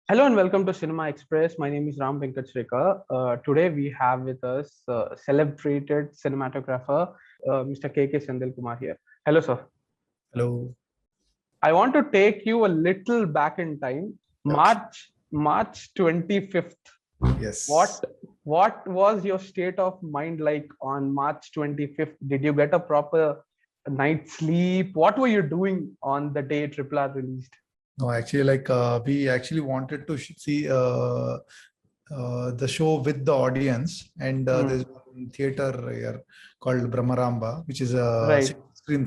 Hello and welcome to Cinema Express. My name is Ram Venkat Srikar. Today we have with us celebrated cinematographer Mr. KK Senthil Kumar here. Hello, sir. Hello. I want to take you a little back in time. Okay. March 25th. Yes. What was your state of mind like on March 25th? Did you get a proper night's sleep? What were you doing on the day RRR released? No, actually, we actually wanted to see the show with the audience, and there's Hmm. one theater here called Brahmaramba, which is a Right.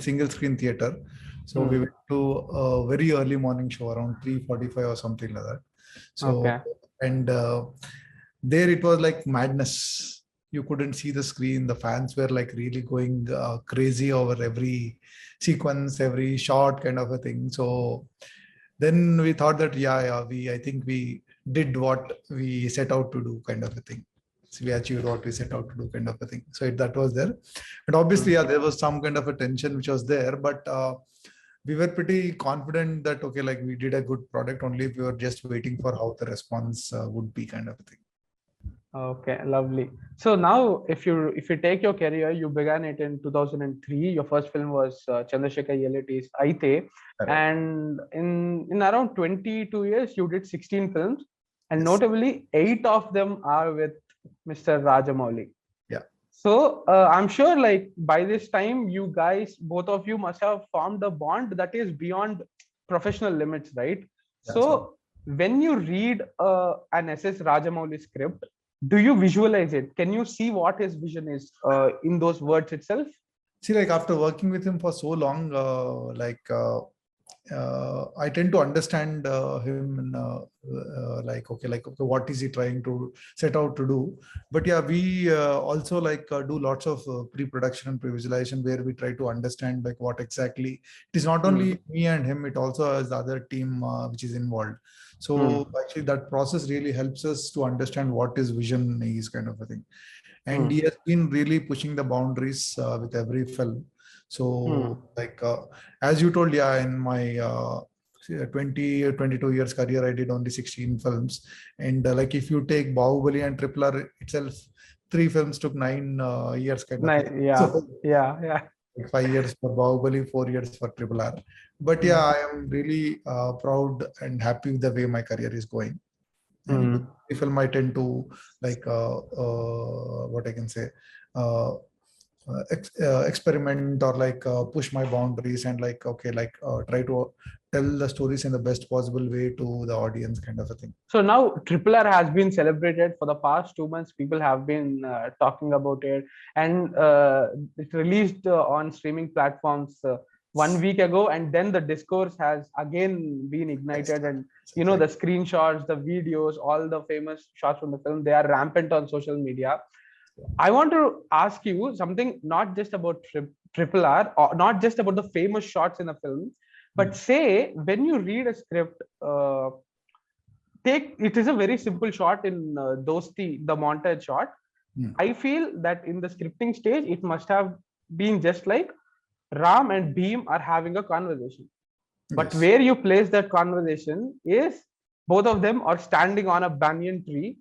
single screen theater. So we Hmm. went to a very early morning show around 3:45 or something like that. So Okay. and there it was like madness. You couldn't see the screen. The fans were like really going crazy over every sequence, every shot, kind of a thing. So then we thought that I think we did what we set out to do, kind of a thing. So we achieved what we set out to do, kind of a thing. So that was there. And obviously, Hmm. there was some kind of a tension which was there, but we were pretty confident that okay, like we did a good product. Only we were just waiting for how the response would be, kind of a thing. Okay, lovely. So now, if you take your career, you began it in 2003. Your first film was Chandrasekhar Yeliti's Aite, Correct. and in around 22 years, you did 16 films, and Yes. notably, 8 of them are with Mr. Rajamouli. Yeah. So I'm sure, like by this time, you guys, both of you, must have formed a bond that is beyond professional limits, right? Yeah. So So when you read an SS Rajamouli script, do you visualize it? Can you see what his vision is in those words itself? see, like after working with him for so long, I tend to understand him in, okay, what is he trying to set out to do? But yeah, we also do lots of pre-production and pre-visualization where we try to understand like what exactly. It is not Hmm. only me and him; it also has the other team which is involved. Hmm. So actually, that process really helps us to understand what his vision is, kind of a thing. And Hmm. he has been really pushing the boundaries with every film. Hmm. So as you told, yeah, in my 20 or 22 years career, I did only 16 films. And like if you take Bahubali and Triple R itself, three films took 9 years, kind of a thing. Yeah. So Yeah. Yeah. like 5 years for Bahubali, 4 years for Triple R. But yeah, Hmm. I am really proud and happy with the way my career is going. And Hmm. the film I tend to what I can say, uh, experiment or push my boundaries and try to tell the stories in the best possible way to the audience, kind of a thing. So now RRR has been celebrated for the past 2 months. People have been talking about it, and it released on streaming platforms 1 week ago, and then the discourse has again been ignited. Exactly. And the Exactly. screenshots, the videos, all the famous shots from the film, they are rampant on social media. I want to ask you something, not just about RRR, or not just about the famous shots in the film, but Mm. say when you read a script. Take it is a very simple shot in the montage shot. Mm. I feel that in the scripting stage, it must have been just like Ram and Bheem are having a conversation. But Yes. where you place that conversation is both of them are standing on a banyan tree,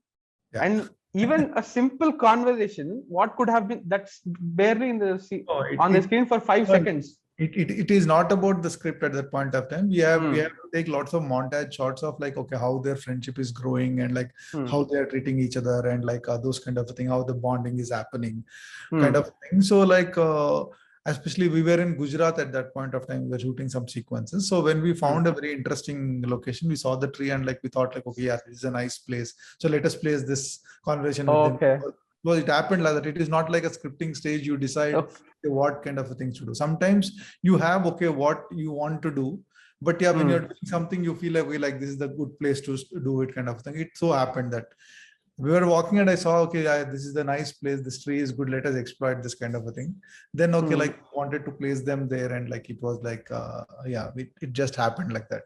Yeah. and even a simple conversation, what could have been that's barely in Oh, on the screen for five well, seconds. it is not about the script at that point of time. We have Hmm. to take lots of montage shots of like okay how their friendship is growing and like Hmm. how they are treating each other and those kind of thing, how the bonding is happening, kind Hmm. of thing. So especially we were in Gujarat at that point of time. We were shooting some sequences. So when we Hmm. found a very interesting location, we saw the tree and like we thought like okay, yeah, this is a nice place. So let us place this conversation with them. Okay. Well, it happened like that. It is not like a scripting stage. You decide Okay. what kind of things to do. Sometimes you have okay what you want to do, but yeah, when you're Hmm. doing something, you feel like okay, like this is the good place to do it, kind of thing. It so happened that we were walking and I saw okay, yeah, this is the nice place. This tree is good. Let us exploit this, kind of a thing. Then okay, Hmm. like wanted to place them there, and like it was like yeah, it just happened like that.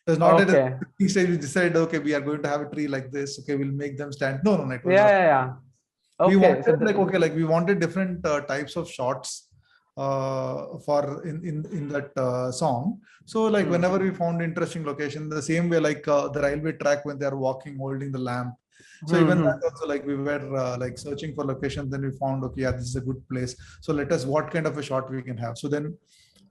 It was not at a Okay. scripting stage. We decided okay, we are going to have a tree like this. Okay, we'll make them stand. No, no, no, it was Yeah, not. yeah, yeah. We Okay, so wanted like okay, like we wanted different types of shots for in that song. So like whenever we found interesting location, the same way like the railway track when they are walking holding the lamp. So even that also, like we were like searching for locations, then we found, okay, yeah, this is a good place. So let us, what kind of a shot we can have. So then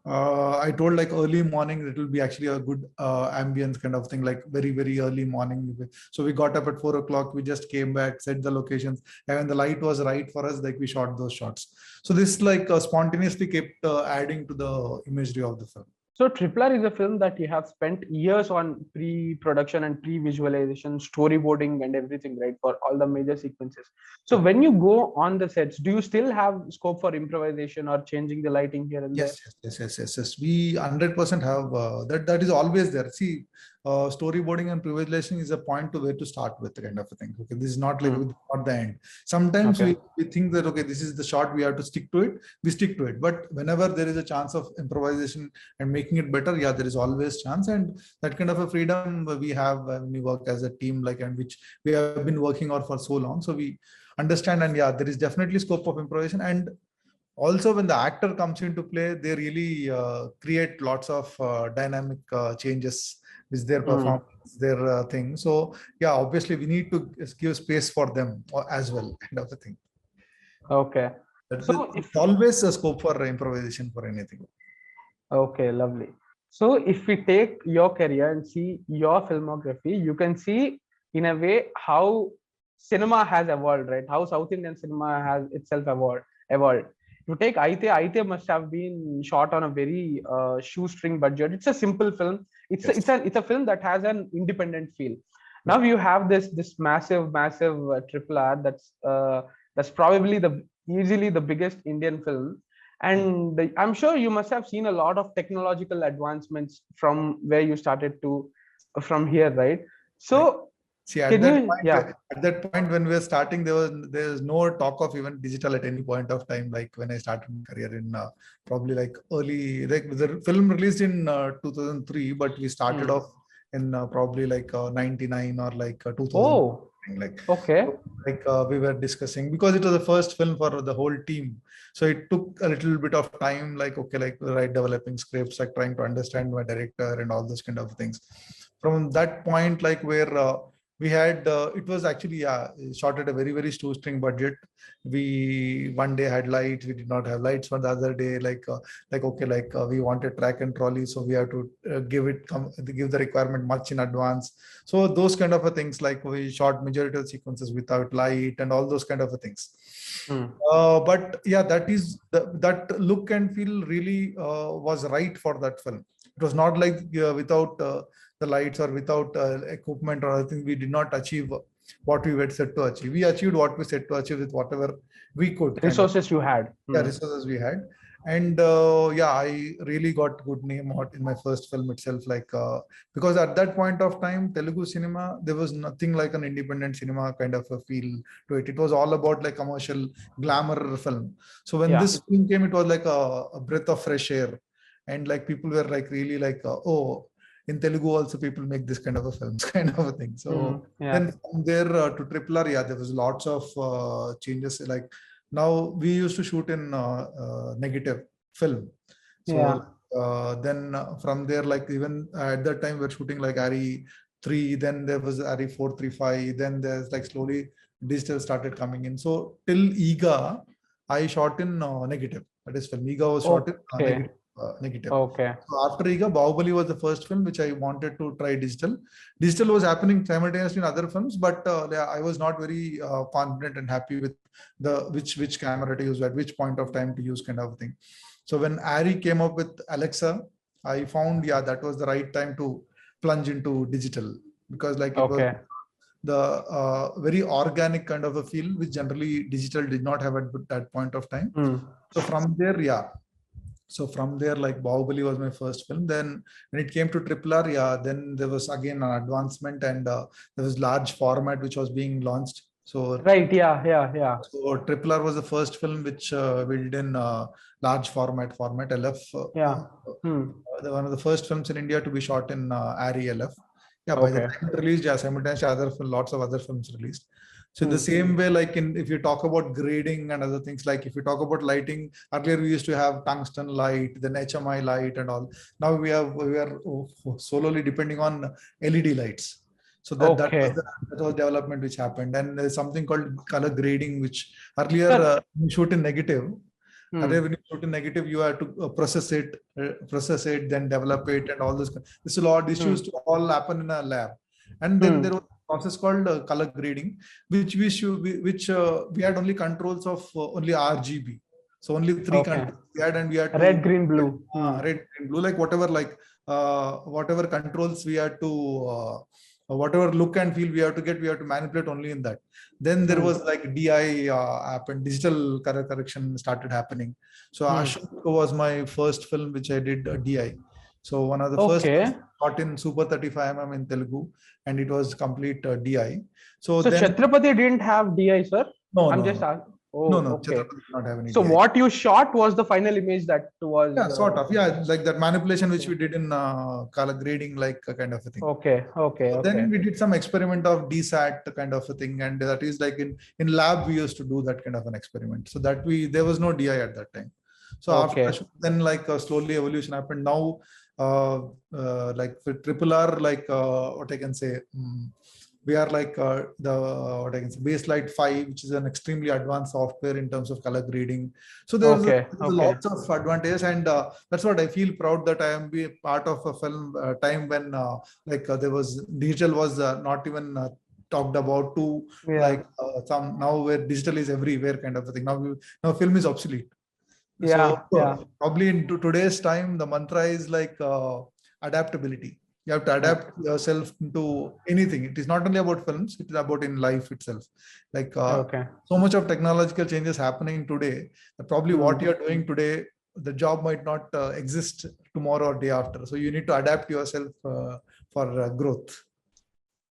I told like early morning, it will be actually a good ambience kind of thing, like very, very early morning. So we got up at 4 o'clock, we just came back, set the locations, and when the light was right for us, like we shot those shots. So this like spontaneously kept adding to the imagery of the film. So Triple R is a film that you have spent years on pre-production and pre-visualization, storyboarding and everything, right? For all the major sequences. So when you go on the sets, do you still have scope for improvisation or changing the lighting here and there? Yes. We 100% have that. That is always there. See, storyboarding and pre-visualization is a point to where to start with, kind of a thing. Okay, this is not like not the end. Sometimes we think that, okay, this is the shot, we have to stick to it. We stick to it. But whenever there is a chance of improvisation and making it better, yeah, there is always chance. And that kind of a freedom we have when we work as a team, like, and which we have been working on for so long. So we understand, and yeah, there is definitely scope of improvisation. And also when the actor comes into play, they really create lots of dynamic changes with their performance, their thing. So yeah, obviously we need to give space for them as well, kind of a thing. Okay. So it's always a scope for improvisation for anything. Okay, lovely. So if we take your career and see your filmography, you can see in a way how cinema has evolved, right? How South Indian cinema has itself evolved. You take Aite must have been shot on a very shoestring budget. It's a simple film. It's a film that has an independent feel. Now you have this massive triple R that's probably easily the biggest Indian film. And I'm sure you must have seen a lot of technological advancements from where you started to from here, right? So see, at that point when we were starting, there was no talk of even digital at any point of time. Like when I started my career in probably like early, like the film released in 2003, but we started off in probably like 99 or like 2000. Oh, like okay. Like we were discussing, because it was the first film for the whole team. So it took a little bit of time, like, okay, like developing scripts, like trying to understand my director and all those kind of things. From that point, like where we had, it was actually shot at a very, very shoestring budget. We one day had lights, we did not have lights for the other day, like okay, like we wanted track and trolley, so we have to give the requirement much in advance. So those kind of things, like we shot majority of sequences without light and all those kind of things. But yeah, that look and feel really was right for that film. It was not like without the lights or without equipment or other things, we did not achieve what we were set to achieve. We achieved what we set to achieve with whatever we could. Resources you had. Yeah, resources we had. And yeah, I really got good name out in my first film itself, like because at that point of time, Telugu cinema, there was nothing like an independent cinema kind of a feel to it. It was all about like commercial glamour film. So when this film came, it was like a breath of fresh air, and like people were like really like, oh, in Telugu also people make this kind of a films, kind of a thing. So then from there to Triple R, yeah, there was lots of changes. Like now we used to shoot in negative film. So then from there, like even at that time we're shooting like ARRI 3, then there was ARRI 435, then there's like slowly digital started coming in. So till Ega, I shot in negative. That is film. Ega was shot in negative. Okay. So after Ega, Bahubali was the first film which I wanted to try digital. Digital was happening simultaneously in other films, but I was not very confident and happy with the which camera to use at which point of time to use, kind of thing. So when ARRI came up with Alexa, I found that was the right time to plunge into digital, because like it was the very organic kind of a feel which generally digital did not have at that point of time. So from there, so from there, like Bahubali was my first film. Then when it came to Triple R, then there was again an advancement, and there was large format which was being launched. So So Triple R was the first film which we did in large format LF. One of the first films in India to be shot in ARRI LF. Yeah, by the time it released, simultaneously lots of other films released. So in the same way, like if you talk about grading and other things, like if you talk about lighting, earlier we used to have tungsten light, then HMI light and all. Now we are solely depending on LED lights. So that Okay. was development which happened. And there's something called color grading, which earlier Sir. you shoot in negative. Hmm. Earlier when you shoot in negative, you have to process it, then develop it, and all this. This is all. This used to all happen in a lab. And then there was a process called color grading, which we had only controls of only RGB. So only three controls we had, and we had to red, green, blue. red, green, blue, like whatever controls we had to whatever look and feel we have to manipulate only in that. Then there was like DI app and digital color correction started happening. So Ashok was my first film which I did DI. So one of the first shot in Super 35mm in Telugu, and it was complete DI. So then Chhatrapati didn't have DI, sir? No, I'm no, just no. asking. No, Chhatrapati did not have any So DI. what you shot was the final image that was... Yeah, sort of. Yeah, like that manipulation which we did in color grading, like kind of a thing. Okay. Then we did some experiment of DSAT kind of a thing, and that is like in lab we used to do that kind of an experiment. So that there was no DI at that time. So after then like slowly evolution happened. Now like for RRR, like what I can say, we are like what I can say, Baselight 5, which is an extremely advanced software in terms of color grading. So there's lots of advantages, and that's what I feel proud that I am be part of a film time when there was digital was not even talked about to like some now where digital is everywhere kind of a thing. Now film is obsolete. Probably in today's time, the mantra is like adaptability. You have to adapt yourself to anything. It is not only about films, it is about in life itself. Like so much of technological changes happening today, that probably what you're doing today, the job might not exist tomorrow or day after. So you need to adapt yourself for growth.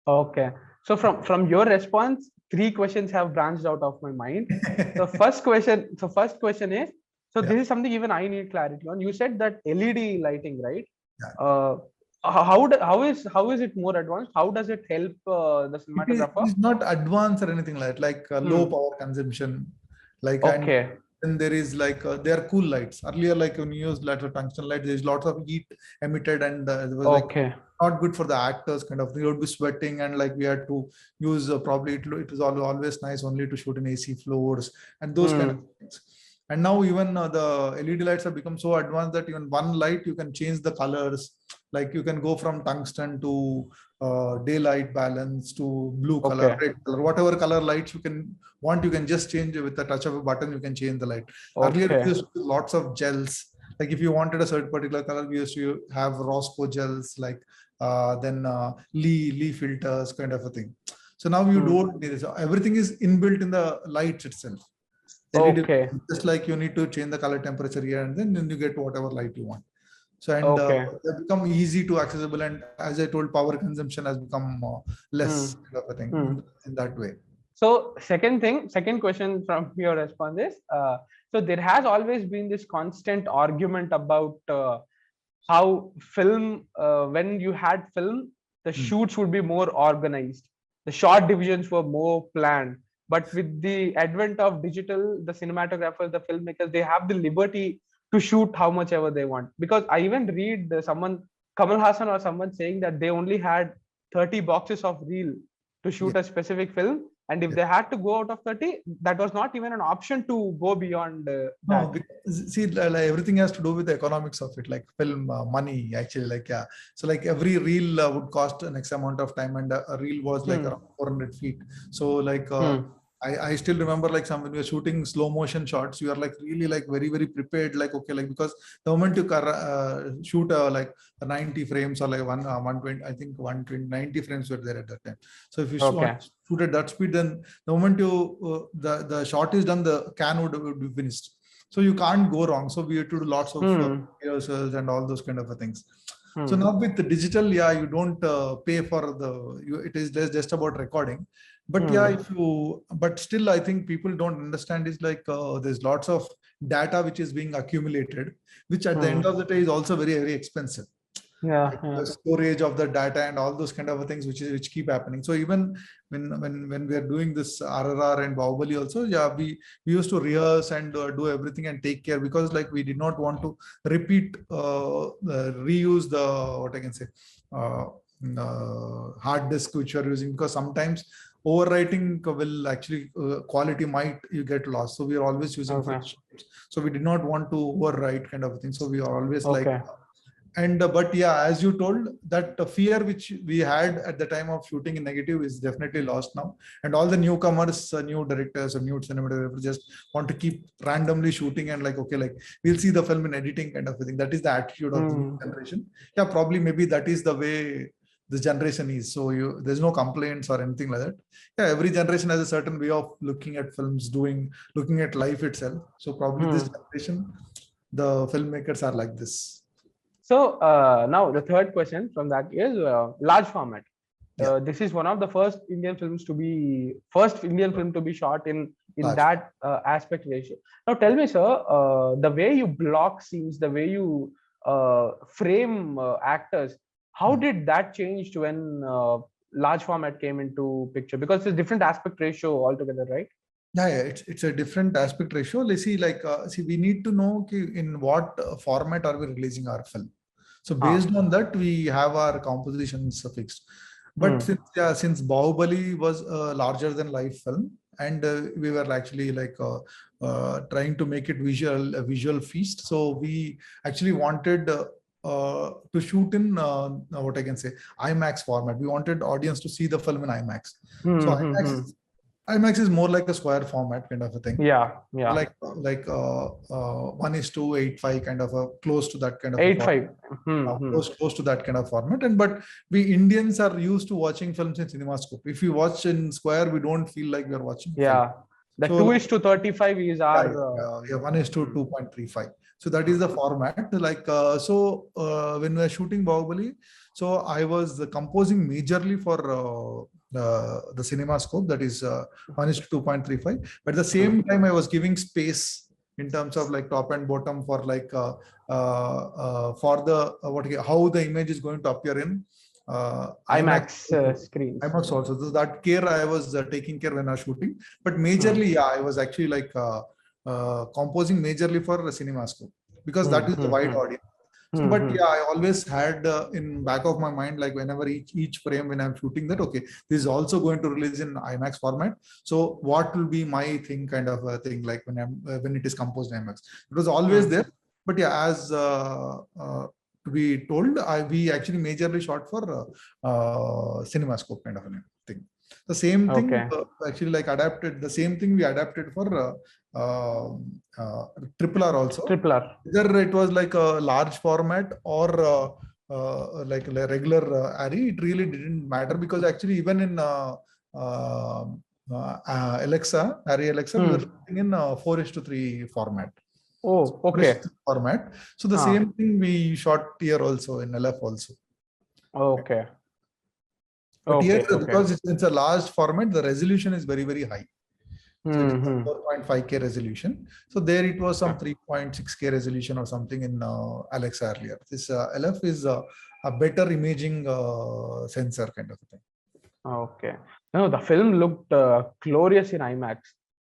Okay. So from your response, 3 questions have branched out of my mind. The first question is, this is something even I need clarity on. You said that LED lighting, right? Yeah. How is it more advanced? How does it help the cinematographer? It is not advanced or anything like low power consumption. Like then there is like they are cool lights. Earlier, like when you use lights or tungsten light, there's lots of heat emitted, and it was like not good for the actors. Kind of, they would be sweating, and like we had to use probably it was always nice only to shoot in AC floors and those kind of things. And now even the LED lights have become so advanced that even one light you can change the colors. Like you can go from tungsten to daylight balance to blue color, red color, whatever color lights you can want, you can just change it with the touch of a button. You can change the light. Earlier we used to use lots of gels. Like if you wanted a certain particular color, we used to have Roscoe gels, like then Lee filters, kind of a thing. So now you don't need this. Everything is inbuilt in the lights itself. LED, just like you need to change the color temperature here, and then you get whatever light you want. So and they become easy to accessible, and as I told, power consumption has become less kind of a thing in that way. So second question from your response is, so there has always been this constant argument about how film, when you had film, the shoots would be more organized, the shot divisions were more planned. But with the advent of digital, the cinematographers, the filmmakers, they have the liberty to shoot how much ever they want. Because I even read someone, Kamal Hassan or someone, saying that they only had 30 boxes of reel to shoot a specific film. And if they had to go out of 30, that was not even an option to go beyond that. No, see, like, everything has to do with the economics of it, like film money, actually. Like, so like every reel would cost an X amount of time, and a reel was like around 400 feet. So like I still remember, like, when we were shooting slow motion shots, you are like really like very, very prepared, like, okay, like, because the moment you shoot like 90 frames or like 120, I think 120, 90 frames were there at that time. So if you shoot at that speed, then the moment you the shot is done, the can would be finished. So you can't go wrong. So we have to do lots of rehearsals and all those kind of things. So now with the digital, you don't pay for it is just about recording. But but still, I think people don't understand is like there's lots of data which is being accumulated, which at the end of the day is also very, very expensive. Yeah, like yeah. the storage of the data and all those kind of things which keep happening. So even when we are doing this RRR and Bahubali also, yeah, we used to rehearse and do everything and take care, because like we did not want to repeat reuse the, what I can say, uh, hard disk which we are using, because sometimes overwriting will actually quality might you get lost. So we are always using Okay. fresh. So we did not want to overwrite kind of a thing. So we are always like, Okay. and but yeah, as you told, that fear which we had at the time of shooting in negative is definitely lost now. And all the newcomers, new directors or new cinematographers just want to keep randomly shooting and like, okay, like we'll see the film in editing kind of a thing. That is the attitude of the new generation. Yeah, probably maybe that is the way this generation is. So there's no complaints or anything like that. Yeah, every generation has a certain way of looking at films, looking at life itself. So probably this generation, the filmmakers are like this. So now the third question from that is large format. Yeah. This is one of the first Indian film to be shot in Large. that aspect ratio. Now tell me, sir, the way you block scenes, the way you frame actors, how did that change when large format came into picture? Because it's a different aspect ratio altogether, right? Yeah, it's a different aspect ratio. Let's see, like, we need to know in what format are we releasing our film. So based on that, we have our compositions fixed. But since Bahubali was a larger than life film, and we were actually like trying to make it a visual feast. So we actually wanted to shoot in what I can say, IMAX format. We wanted audience to see the film in IMAX. So IMAX is more like a square format kind of a thing. Yeah. Like 1:8:5 kind of a close to that kind of 8:5. close to that kind of format. And but we Indians are used to watching films in CinemaScope. If we watch in square, we don't feel like we are watching film. The So 2:35 is our 1:2.35. So that is the format. Like when we are shooting Bahubali, so I was composing majorly for the CinemaScope, that is 1:2.35. But at the same time, I was giving space in terms of like top and bottom for like for the how the image is going to appear in IMAX screens. IMAX also. So that care I was taking care when I was shooting. But majorly, yeah, I was actually like composing majorly for the CinemaScope, because that is the wide audience. So, but yeah, I always had in back of my mind, like whenever each frame when I'm shooting, that okay, this is also going to release in IMAX format. So what will be my thing, kind of a thing, like when it is composed in IMAX. It was always there. But yeah, as to be told, we actually majorly shot for CinemaScope kind of a thing. The same thing actually like adapted. The same thing we adapted for Triple R also. Triple R. Whether it was like a large format or like a regular ARRI, it really didn't matter, because actually even in Alexa, ARRI Alexa, we were shooting in 4:3 format. Oh, okay. Format. So the same thing we shot here also in LF also. Okay. But here, because it's a large format, the resolution is very, very high. So it is 4.5K resolution. So there it was some 3.6K resolution or something in Alexa earlier. This LF is a better imaging sensor kind of thing. Okay. No, the film looked glorious in IMAX.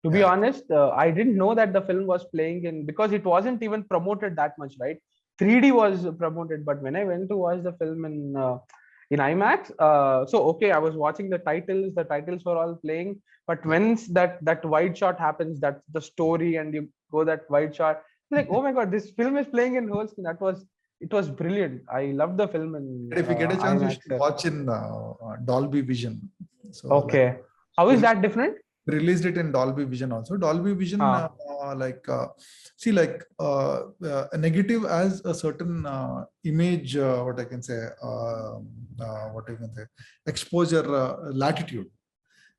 To be honest, I didn't know that the film was playing in, because it wasn't even promoted that much, right? 3D was promoted, but when I went to watch the film in IMAX, so okay, I was watching the titles were all playing, but once that wide shot happens, that's the story, and you go that wide shot, like, oh my god, this film is playing in whole screen. It was brilliant. I loved the film in if you get a chance, IMAX, you should watch in Dolby Vision. So okay, like, how is that different? Released it in Dolby Vision also. Dolby Vision, see, like a negative as a certain image, what I can say, exposure latitude.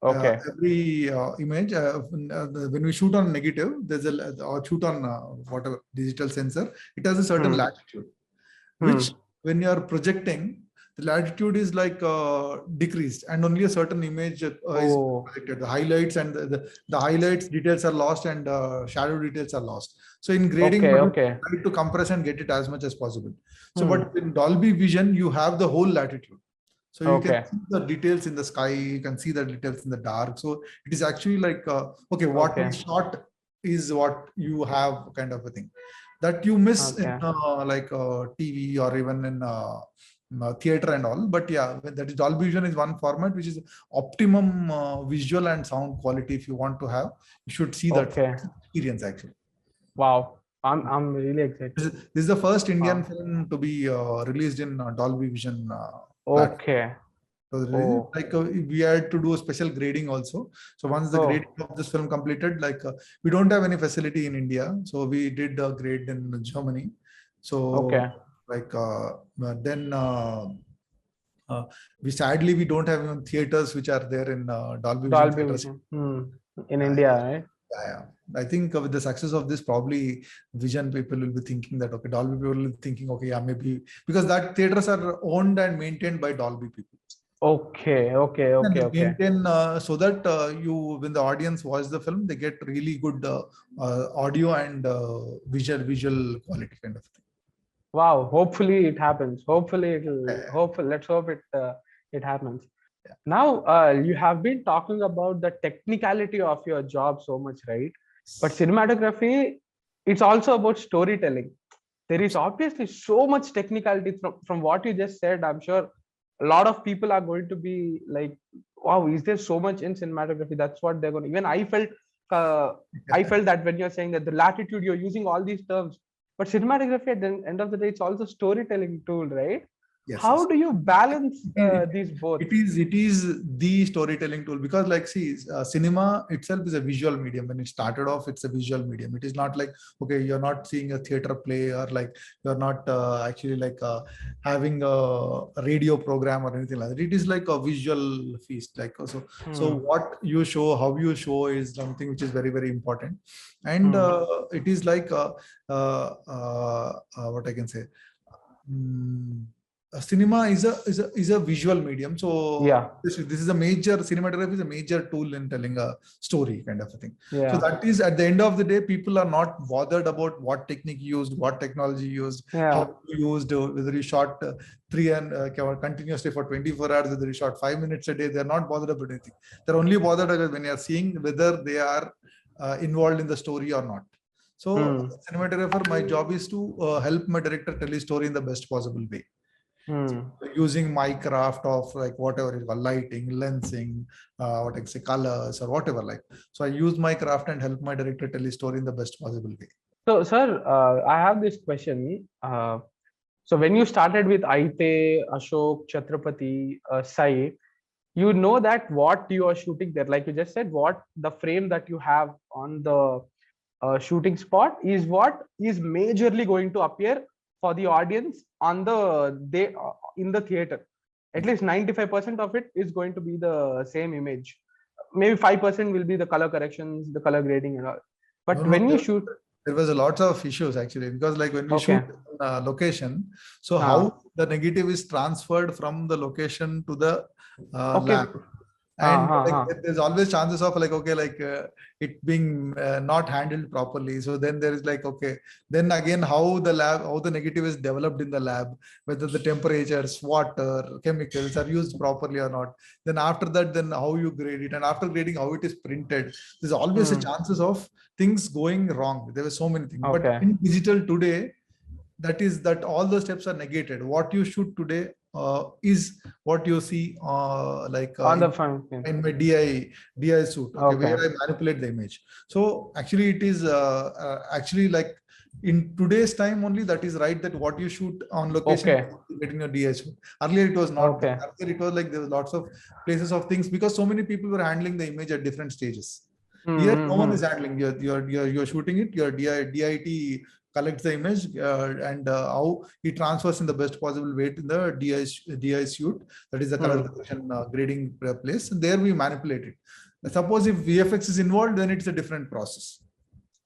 Okay. Every image, when we shoot on negative, there's or shoot on whatever digital sensor, it has a certain latitude, which when you are projecting, the latitude is like decreased, and only a certain image is projected. The highlights and the highlights details are lost, and shadow details are lost. So in grading, Okay, mode, okay, you try to compress and get it as much as possible. So, hmm, but in Dolby Vision, you have the whole latitude. So you can okay, see the details in the sky, you can see the details in the dark. So it is actually like, okay, what we okay, shot is what you have, kind of a thing that you miss in okay, like TV or even in theater and all. But yeah, that is Dolby Vision is one format which is optimum visual and sound quality. If you want to have, you should see that okay. experience actually. Wow, I'm really excited. This is the first Indian Wow. film to be released in Dolby Vision platform. Okay. So Oh, like we had to do a special grading also. So once the grading oh, of this film completed, like we don't have any facility in India, so we did a grade in Germany. So okay. like then we don't have even theaters which are there in Dolby Vision Dolby theaters. Vision. In India, right? Yeah. I think with the success of this, probably Vision people will be thinking that, okay, Dolby people will be thinking, okay, yeah, maybe because that theaters are owned and maintained by Dolby people. Okay, okay, And okay, they okay. maintain so that when the audience watch the film, they get really good audio and visual quality kind of thing. Wow. Hopefully it happens. Yeah. Hopefully, let's hope it happens. Yeah. Now, you have been talking about the technicality of your job so much, right? But cinematography, it's also about storytelling. There is obviously so much technicality from what you just said. I'm sure a lot of people are going to be like, wow, is there so much in cinematography? That's what they're going to, even uh, I felt that when you're saying that the latitude, you're using all these terms, but cinematography at the end of the day, it's also storytelling tool, right? Yes, How yes. do you balance It, these both? it is the storytelling tool, because like, see, cinema itself is a visual medium. When it started off, it's a visual medium. It is not like, okay, you're not seeing a theater play, or like you're not actually like having a radio program or anything like that. It is like a visual feast. Like so Hmm. what you show, how you show is something which is very, very important. And Hmm. it is like what I can say. Mm, Cinema is a visual medium. So Yeah. this is a major, cinematography is a major tool in telling a story, kind of a thing. So Yeah. that is, at the end of the day, people are not bothered about what technique used, what technology used, Yeah. how you used, whether you shot three and continuously for 24 hours, whether you shot 5 minutes a day. They're not bothered about anything. They're only bothered when you're seeing whether they are involved in the story or not. So Hmm. as a cinematographer, my job is to help my director tell his story in the best possible way. So Hmm. using my craft of like whatever is lighting, lensing, what I say, colors or whatever. Like, so I use my craft and help my director tell his story in the best possible way. So, sir, I have this question. So, when you started with Aite, Ashok, Chhatrapati, Sai, you know that what you are shooting there, like you just said, what the frame that you have on the shooting spot is what is majorly going to appear for the audience on the they in the theater. At Yes. least 95% of it is going to be the same image. Maybe 5% will be the color corrections, the color grading, and all. No, But no, when you shoot, there was a lot of issues actually, because like when we shoot okay, location, so ah, how the negative is transferred from the location to the okay, lab. And like ah. there's always chances of like, okay, like it being not handled properly. So then there is like, okay, then again how the negative is developed in the lab, whether the temperatures, water, chemicals are used properly or not. Then after that, then how you grade it, and after grading how it is printed. There's always a Hmm, chances of things going wrong. There were so many things, but okay, in digital today, that all the steps are negated. What you shoot today is what you see like on the front, in my DI suit, okay, where okay, I manipulate the image. So actually it is actually like in today's time only, that is right, that what you shoot on location okay, is getting your DI suit. Earlier it was not that. okay, Earlier it was like there was lots of places of things, because so many people were handling the image at different stages. Here no one is hmm. handling. You're shooting it. Your DIT collects the image and how it transfers in the best possible way to the DI suite, that is the color Hmm. correction grading place, and there we manipulate it. Suppose if VFX is involved, then it's a different process.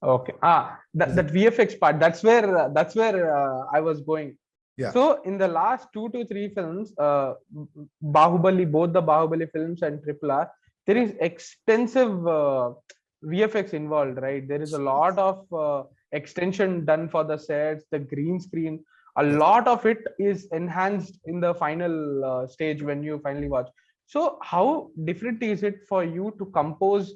Okay. That Is VFX part. That's where I was going. Yeah. So in the last 2 to 3 films, Bahubali, both the Bahubali films and Triple R, there Yeah. is extensive VFX involved, right? There is a lot of extension done for the sets, the green screen. A lot of it is enhanced in the final stage when you finally watch. So how different is it for you to compose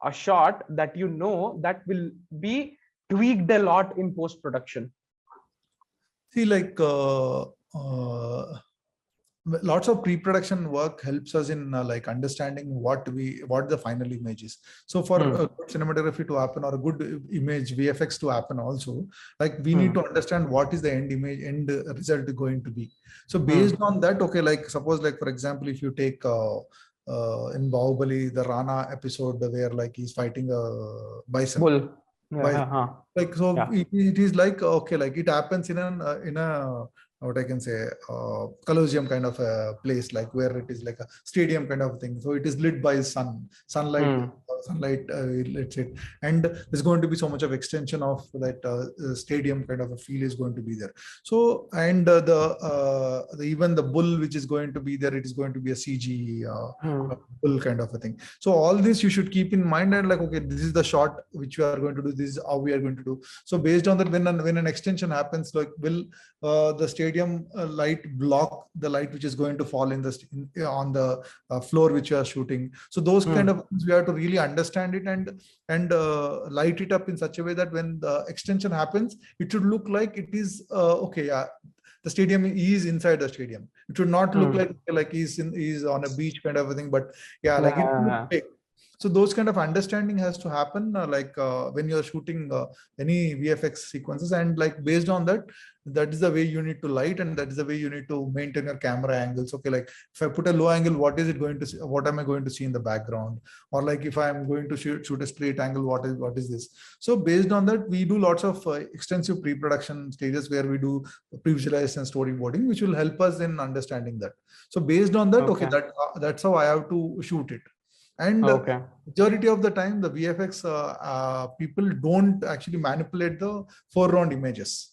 a shot that you know that will be tweaked a lot in post production? See, like lots of pre-production work helps us in like understanding what the final image is. So for good cinematography to happen, or a good image VFX to happen also, like we need to understand what is the end result going to be. So based on that, okay, like suppose, like for example, if you take in Bahubali, the Rana episode where like he's fighting a bison. Bull. Like, so it is like, okay, like it happens in a what I can say, Colosseum kind of a place, like where it is like a stadium kind of thing. So it is lit by sunlight, let's say, and there's going to be so much of extension of that stadium kind of a feel is going to be there. So, and even the bull which is going to be there, it is going to be a CG bull kind of a thing. So all this you should keep in mind, and like, okay, this is the shot which we are going to do, this is how we are going to do. So based on that, when an extension happens, like will the stadium light block the light which is going to fall on the floor which you are shooting. So those kind of things we have to really understand it and light it up in such a way that when the extension happens, it should look like it is the stadium is inside the stadium. It should not look like he's on a beach kind of a thing, but like it looks fake. So those kind of understanding has to happen when you're shooting any VFX sequences, and like based on that, that is the way you need to light, and that is the way you need to maintain your camera angles. Okay, like if I put a low angle, what am I going to see in the background? Or like if I'm going to shoot a straight angle, what is this? So based on that, we do lots of extensive pre-production stages where we do pre-visualize and storyboarding, which will help us in understanding that. So based on that, okay, that's how I have to shoot it. And majority of the time, the VFX people don't actually manipulate the foreground images.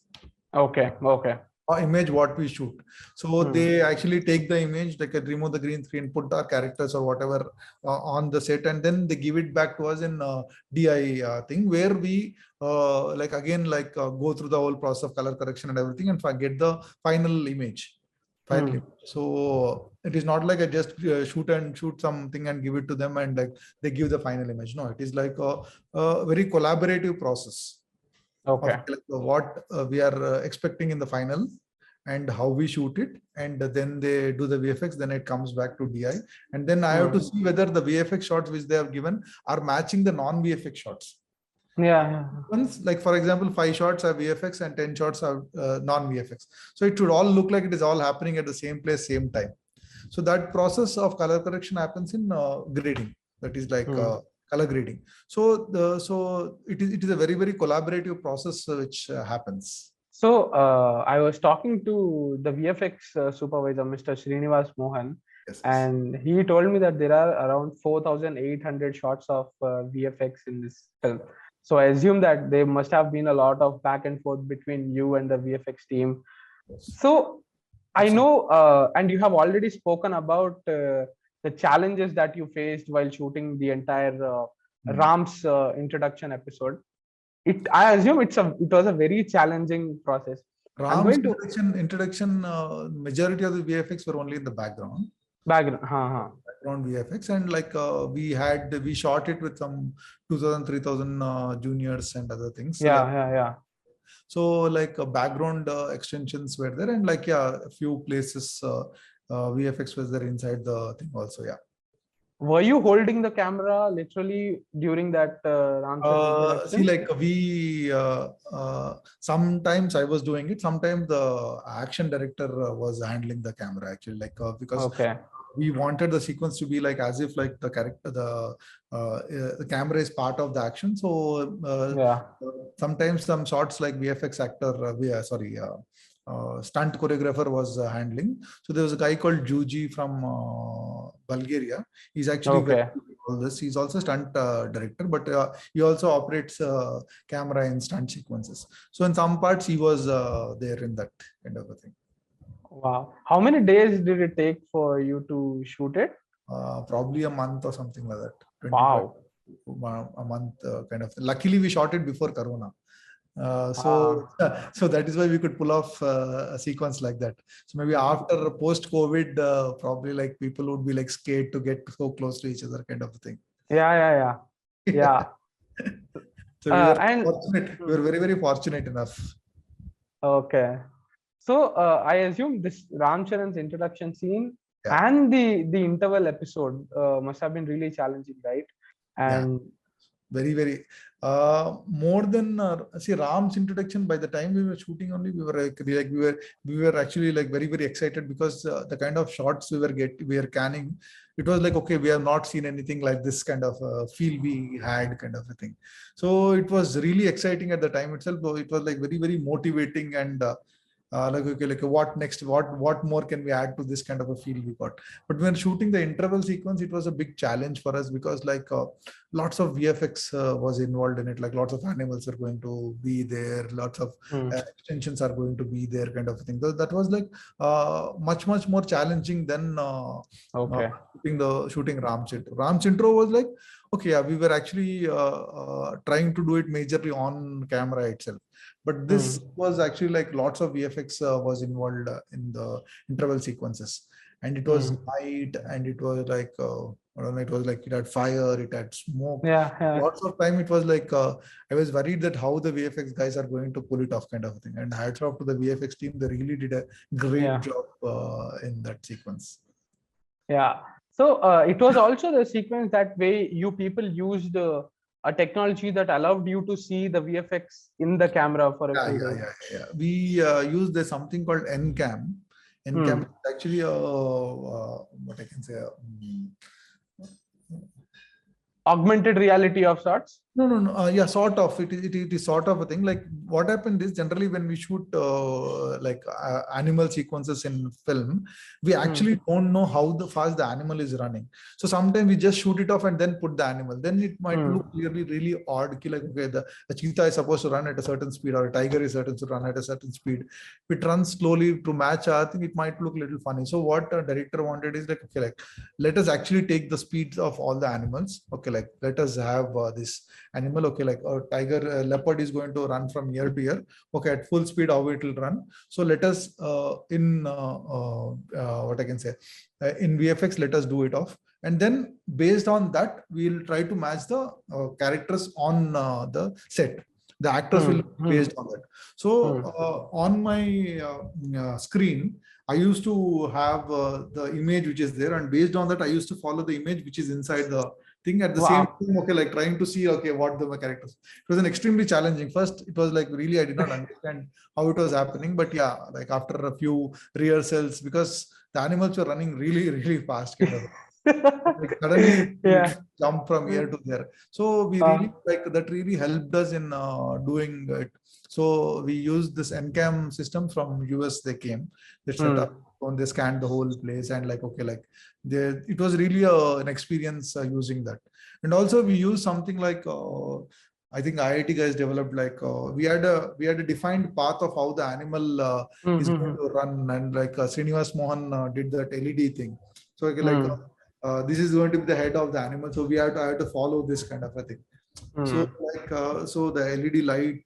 Image what we shoot. So they actually take the image, they can remove the green screen, put our characters or whatever on the set, and then they give it back to us in DI thing, where we go through the whole process of color correction and everything and get the final image. So it is not like I just shoot something and give it to them and like they give the final image. No, it is like a very collaborative process. What we are expecting in the final and how we shoot it, and then they do the VFX, then it comes back to DI, and then I have to see whether the VFX shots which they have given are matching the non-VFX shots. Once, like for example, 5 shots are VFX and 10 shots are non-VFX. So it should all look like it is all happening at the same place, same time. So that process of color correction happens in grading. That is like color grading. So it is a very, very collaborative process which happens. So I was talking to the VFX supervisor, Mr. Srinivas Mohan, and he told me that there are around 4,800 shots of VFX in this film. So I assume that there must have been a lot of back and forth between you and the VFX team. So I know, and you have already spoken about the challenges that you faced while shooting the entire Ram's introduction episode. I assume it was a very challenging process. Ram's introduction, majority of the VFX were only in the background. Background VFX, and like we shot it with some 2,000, 3,000 juniors and other things. So like background extensions were there, and like a few places VFX was there inside the thing also. Were you holding the camera literally during that see, like we sometimes I was doing it, sometimes the action director was handling the camera actually, like because we wanted the sequence to be like as if like the character, the camera is part of the action. So sometimes some shots like VFX actor, stunt choreographer was handling. So there was a guy called Juji from Bulgaria. He's actually all this. He's also a stunt director, but he also operates camera in stunt sequences. So in some parts he was there in that kind of a thing. Wow. How many days did it take for you to shoot it? Probably a month or something like that. Wow. A month kind of. Luckily, we shot it before Corona. So that is why we could pull off a sequence like that. So maybe after post COVID, probably like people would be like scared to get so close to each other, kind of a thing. Yeah. So we were And fortunate. We were very, very fortunate enough. okay. So I assume this Ram Charan's introduction scene Yeah. and the interval episode must have been really challenging, right? And very, very more than see Ram's introduction. By the time we were shooting, only we were like we were actually like very, very excited, because the kind of shots we were canning, it was like, okay, we have not seen anything like this kind of feel we had, kind of a thing. So it was really exciting at the time itself. It was like very, very motivating, and like, okay, like what next, what more can we add to this kind of a feel we got. But when shooting the interval sequence, it was a big challenge for us, because like lots of VFX was involved in it. Like lots of animals are going to be there, lots of extensions are going to be there, kind of thing. That was like much more challenging than shooting Ram's intro. Ram's intro was like, okay, yeah, we were actually trying to do it majorly on camera itself. But this was actually like lots of VFX was involved in the interval sequences. And it was night, and it was like, I don't know, it was like it had fire, it had smoke. Lots of time it was like, I was worried that how the VFX guys are going to pull it off, kind of thing. And hats off to the VFX team. They really did a great job in that sequence. Yeah. So it was also the sequence that way you people used a technology that allowed you to see the VFX in the camera for a few days. We used something called NCAM. NCAM is actually what I can say, augmented reality of sorts. No. Yeah, sort of. It is sort of a thing. Like what happened is, generally when we shoot animal sequences in film, we actually don't know how fast the animal is running. So sometimes we just shoot it off and then put the animal. Then it might look clearly really odd. Like, okay, the cheetah is supposed to run at a certain speed, or a tiger is supposed to run at a certain speed. If it runs slowly to match, I think it might look a little funny. So what the director wanted is like, okay, like let us actually take the speeds of all the animals. Okay, like let us have this animal. Okay, like a tiger, leopard is going to run from year to year. Okay, at full speed, how it will run. So let us what I can say, in VFX, let us do it off. And then based on that, we'll try to match the characters on the set. The actors will be based on that. So on my screen, I used to have the image which is there, and based on that, I used to follow the image which is inside the thing at the same time. Okay, like trying to see, okay, what the characters. It was an extremely challenging. First, it was like really I did not understand how it was happening, but yeah, like after a few rehearsals, because the animals were running really, really fast, kind of. Like suddenly jump from here to there. So we really like that really helped us in doing it. So we used this NCAM system from US. They came, they set up, and they scanned the whole place, and like, okay, like it was really an experience using that. And also we used something like I think IIT guys developed, like we had a defined path of how the animal is going to run, and like Srinivas Mohan did that LED thing. So okay, like this is going to be the head of the animal, so I have to follow this kind of a thing. So like so the LED light,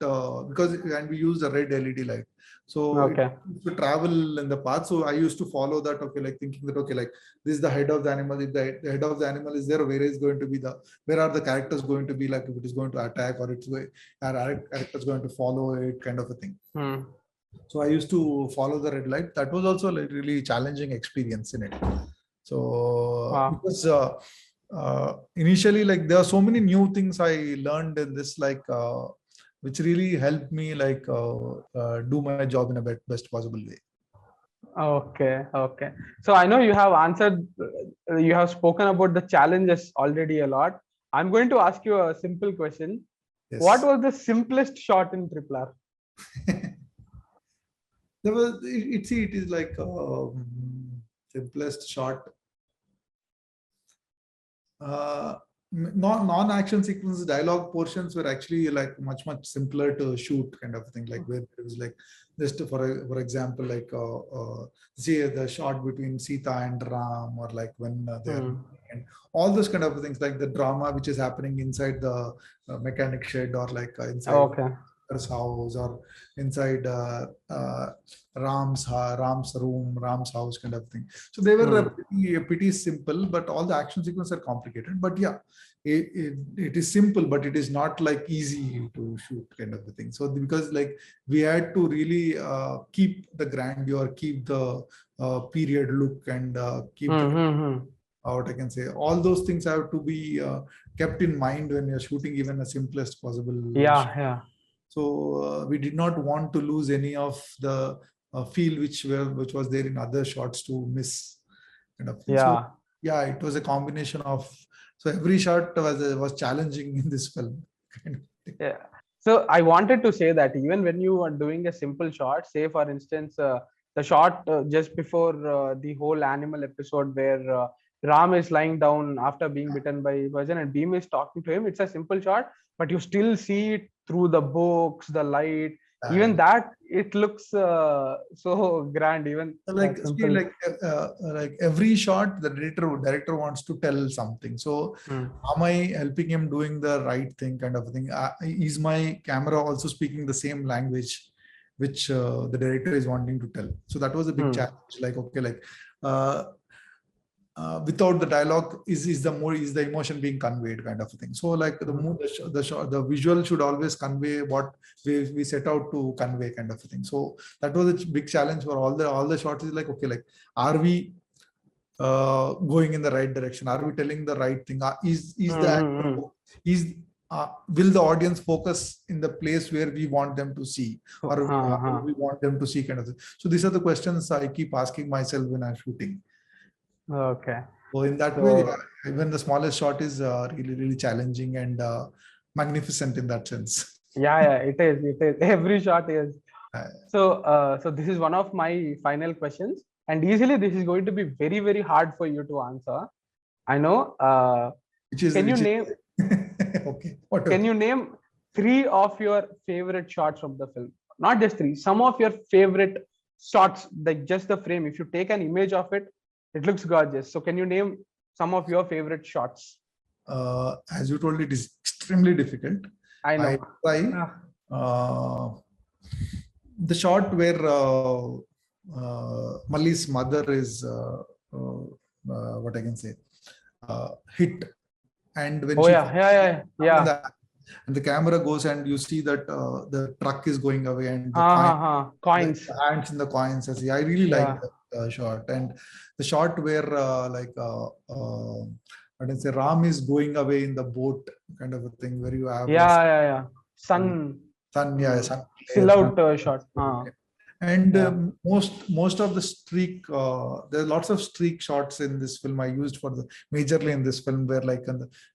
because and we use the red LED light, so it used to travel in the path. So I used to follow that. Okay, like thinking that, okay, like this is the head of the animal. If the head of the animal is there, where are the characters going to be? Like if it is going to attack, or are characters going to follow it, kind of a thing. So I used to follow the red light. That was also like really challenging experience in it. So because initially, like there are so many new things I learned in this, like which really helped me like do my job in a best possible way. Okay. So I know you have answered, you have spoken about the challenges already a lot. I'm going to ask you a simple question. Yes. What was the simplest shot in RRR? There was it is like simplest shot. Non-action sequences, dialogue portions were actually like much simpler to shoot, kind of thing. Like where it was like just for example, like see the shot between Sita and Ram, or like when they're and all those kind of things, like the drama which is happening inside the mechanic shed, or like inside house or inside Ram's room, Ram's house kind of thing. So they were pretty simple, but all the action sequences are complicated. But yeah, it is simple, but it is not like easy to shoot kind of a thing. So because like we had to really keep the grandeur, keep the period look, and keep the, what I can say, all those things have to be kept in mind when you're shooting even the simplest possible shot. Yeah. So we did not want to lose any of the feel which was there in other shots to miss kind of thing. Yeah. So yeah, it was a combination of, so every shot was challenging in this film. Yeah. So I wanted to say that even when you are doing a simple shot, say for instance, the shot just before the whole animal episode where Ram is lying down after being bitten by a poison and Beam is talking to him, it's a simple shot, but you still see it through the books, the light, even that, it looks so grand, even like simple. like every shot the director wants to tell something. So am I helping him doing the right thing kind of thing? Is my camera also speaking the same language which the director is wanting to tell? So that was a big challenge. Like, okay, like without the dialogue, is the emotion being conveyed kind of a thing. So like the visual should always convey what we set out to convey kind of a thing. So that was a big challenge for all the shots. Is like, okay, like are we going in the right direction? Are we telling the right thing? Will the audience focus in the place where we want them to see, or we want them to see kind of thing? So these are the questions I keep asking myself when I'm shooting. Okay. So in that way, even the smallest shot is really challenging and magnificent in that sense. Yeah, it is. Every shot is. So this is one of my final questions, and easily this is going to be very hard for you to answer. I know. Can you name? Okay. Can you name 3 of your favorite shots from the film? Not just 3. Some of your favorite shots, like just the frame. If you take an image of it, it looks gorgeous. So can you name some of your favorite shots? As you told, it is extremely difficult. I know. The shot where Malli's mother is what I can say, hit, and when and the camera goes and you see that the truck is going away and the coins, the hands in the coins. I really like that shot, and the shot where what I say, Ram is going away in the boat kind of a thing, where you have sun silhouette shot. And most of the streak, there are lots of streak shots in this film I used for the majorly in this film, where like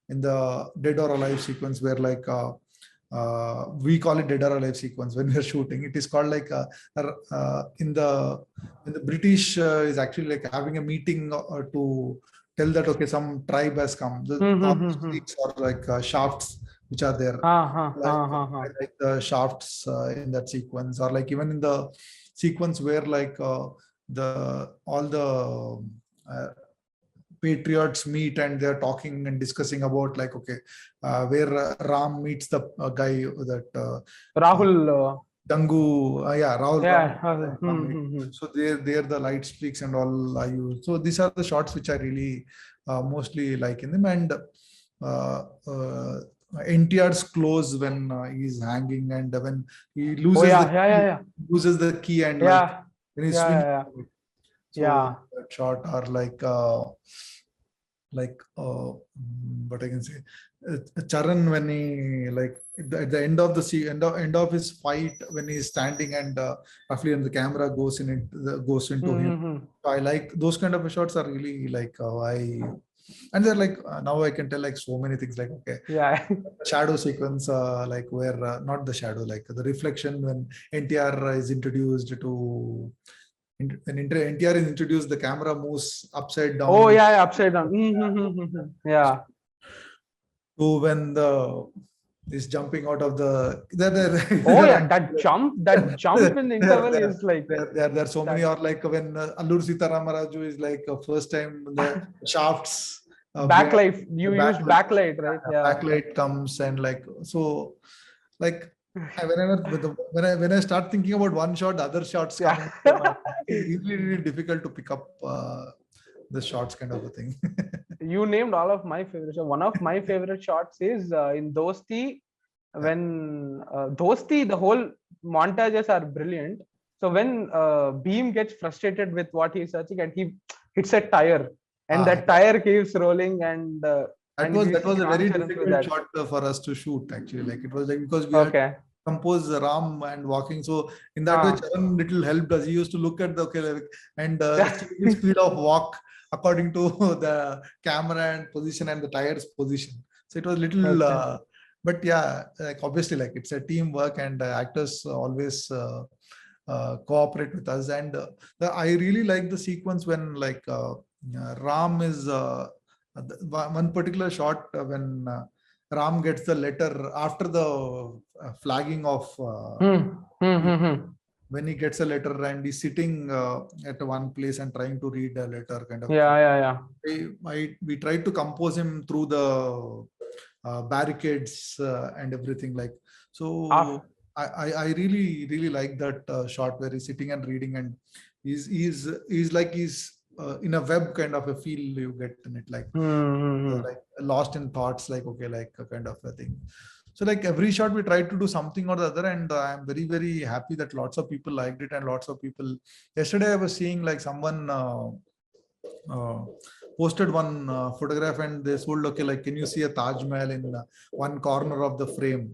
in the dead or alive sequence, where like we call it dead or alive sequence when we're shooting. It is called like in the British is actually like having a meeting to tell that, okay, some tribe has come. The streaks are like shafts which are there, like the shafts in that sequence, or like even in the sequence where like all the patriots meet and they're talking and discussing about like, okay, where Ram meets the guy that Rahul Dangu, Rahul. So there the light streaks and all I use. So these are the shots which I really mostly like in them. And NTR's clothes when he's hanging and when he loses loses the key and like when he's swinging. So that shot are like what I can say, Charan, when he like at the end of the end of his fight, when he's standing and roughly and the camera goes into him. So I like those kind of shots are really like and they're like now I can tell like so many things, like, okay, shadow sequence, like where not the shadow, like the reflection when NTR is introduced to. When NTR is introduced, the camera moves upside down. Upside down. So when is jumping out of the that jump in the interval is like there are so many, or like when Allur Sitaramaraju is like first time the shafts backlight, you use backlight, right? Backlight comes and like, so like When I start thinking about one shot, other shots Yeah. come into my mind. It's really, really difficult to pick up the shots kind of a thing. You named all of my favorites. So one of my favorite shots is in Dosti, Yeah. when Dosti, the whole montages are brilliant. So when Beam gets frustrated with what he's searching and he hits a tire, and that Yeah. tire keeps rolling, and we That see was a Ram very Charan through difficult that. shot for us to shoot actually. Like it was like because we had Okay. composed Ram and walking. So in that way, Ah. Charan little helped us. He used to look at the like, and Yeah. change the speed of walk according to the camera and position and the tires position. So it was little, Okay. but yeah, like obviously, like it's a teamwork and actors always cooperate with us. And I really like the sequence when like Ram is one particular shot when Ram gets the letter after the flagging of Hmm. Hmm. Hmm. Hmm. when he gets a letter and he's sitting at one place and trying to read a letter kind of Yeah. thing. Yeah. Yeah. We tried to compose him through the barricades and everything like so. Af- I really really like that shot where he's sitting and reading and he's like he's in a web kind of a feel you get in it like lost in thoughts like okay like a kind of a thing. So like every shot we tried to do something or the other and I'm very very happy that lots of people liked it and lots of people. Yesterday I was seeing like someone uh, posted one photograph and they told okay like can you see a Taj Mahal in one corner of the frame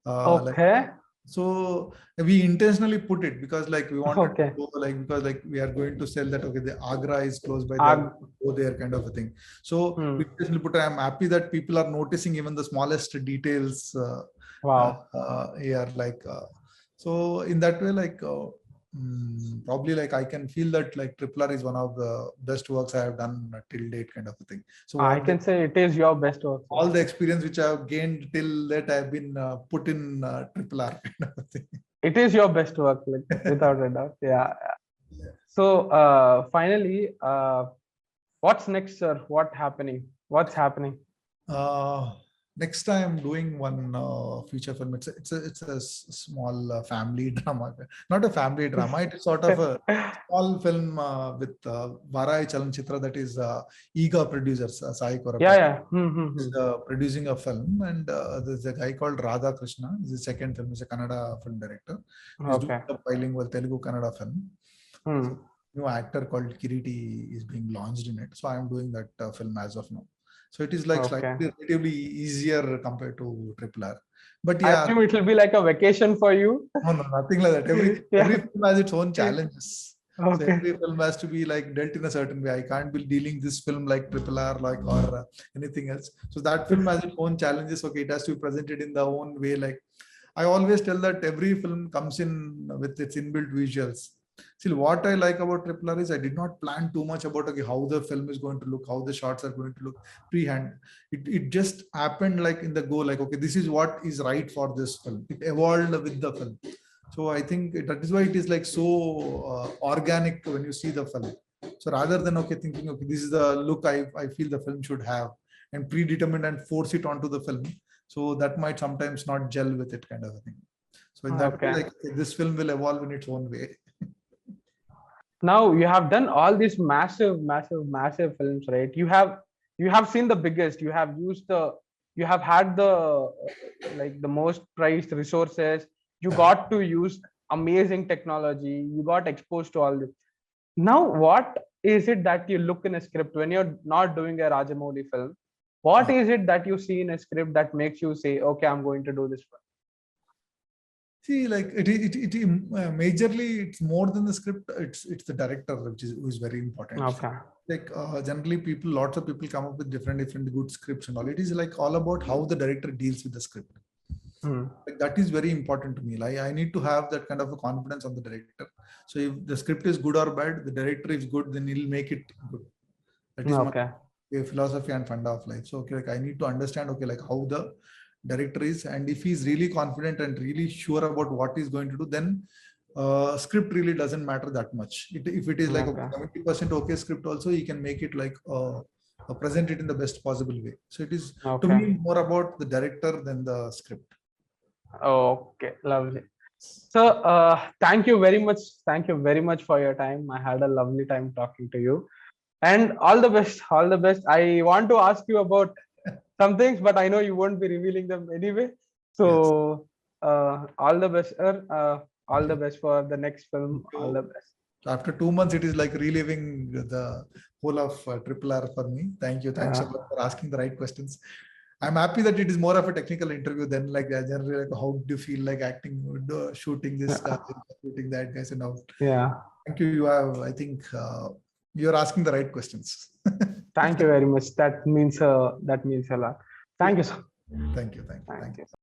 like Okay. so we intentionally put it because like we wanted to Okay. go like because like we are going to sell that okay the Agra is close by there Ag- go there kind of a thing. So we hmm. intentionally put I'm happy that people are noticing even the smallest details Wow. here like so in that way like probably like I can feel that like Triple R is one of the best works I have done till date kind of a thing. So I what the can say it is your best work, sir. all the experience which I have gained till that I've been put in Triple R kind of a thing. It is your best work, like without a doubt. Yeah. So finally, what's next, sir? What happening? What's happening? Uh, Next time doing one feature film. It's a small family drama, not a family drama. It is sort of a small film with Varai Chalanchitra that is Ega producers, Sai Yeah, Korapet. yeah. Is producing a film, and there's a guy called Radha Krishna. He's the second film. He's a Kannada film director. He's doing Okay. a bilingual Telugu Kannada film. Hmm. So, new actor called Kiriti is being launched in it. So I'm doing that film as of now. So it is like Okay. slightly relatively easier compared to Triple R. But I yeah, assume it will be like a vacation for you. no, nothing like that. Every Yeah. film has its own challenges. So Okay. every film has to be like dealt in a certain way. I can't be dealing this film like Triple R, like or anything else. So that film has its own challenges. Okay, it has to be presented in the own way. Like I always tell that every film comes in with its inbuilt visuals. See, what I like about Triple R is I did not plan too much about okay how the film is going to look, how the shots are going to look pre-hand. It just happened like in the go, like okay, this is what is right for this film. It evolved with the film. So I think that is why it is like so organic when you see the film. So rather than okay thinking okay this is the look I feel the film should have and predetermined and force it onto the film. So that might sometimes not gel with it kind of a thing. So in that way, Okay. like this film will evolve in its own way. Now you have done all these massive films, right? You have seen the biggest. You have used the. You have had the like the most priced resources. You Yeah. got to use amazing technology. You got exposed to all this. Now, what is it that you look in a script when you're not doing a Rajamouli film? What Uh, is it that you see in a script that makes you say, "Okay, I'm going to do this one"? See, like majorly it's more than the script. It's the director which is who is very important. Okay. Like generally, lots of people come up with different good scripts and all. It is like all about how the director deals with the script. Hmm. Like that is very important to me. Like I need to have that kind of a confidence on the director. So if the script is good or bad, the director is good, then he'll make it good. That is my Okay. philosophy and funda of life. So okay, like I need to understand okay, like how the director is, and if he's really confident and really sure about what he's going to do, then script really doesn't matter that much. If it is like a Okay. 70% okay script, also he can make it like present it in the best possible way. So it is to Okay. me more about the director than the script. Okay, lovely. So, thank you very much. Thank you very much for your time. I had a lovely time talking to you. And all the best. All the best. I want to ask you about some things, but I know you won't be revealing them anyway. Yes. So, all the best, sir. All Thank the you. best for the next Thank film. All the you. best. After 2 months, it is like reliving the whole of Triple R for me. Thank you. Thanks so much for asking the right questions. I'm happy that it is more of a technical interview than like generally like how do you feel like acting, shooting this, Yeah. shooting that, guys, and all. Yeah. Thank you. You have, I think, you're asking the right questions. Thank you very much. That means a lot. Thank you, sir. Thank you. Thank you. Thank Thank you. you.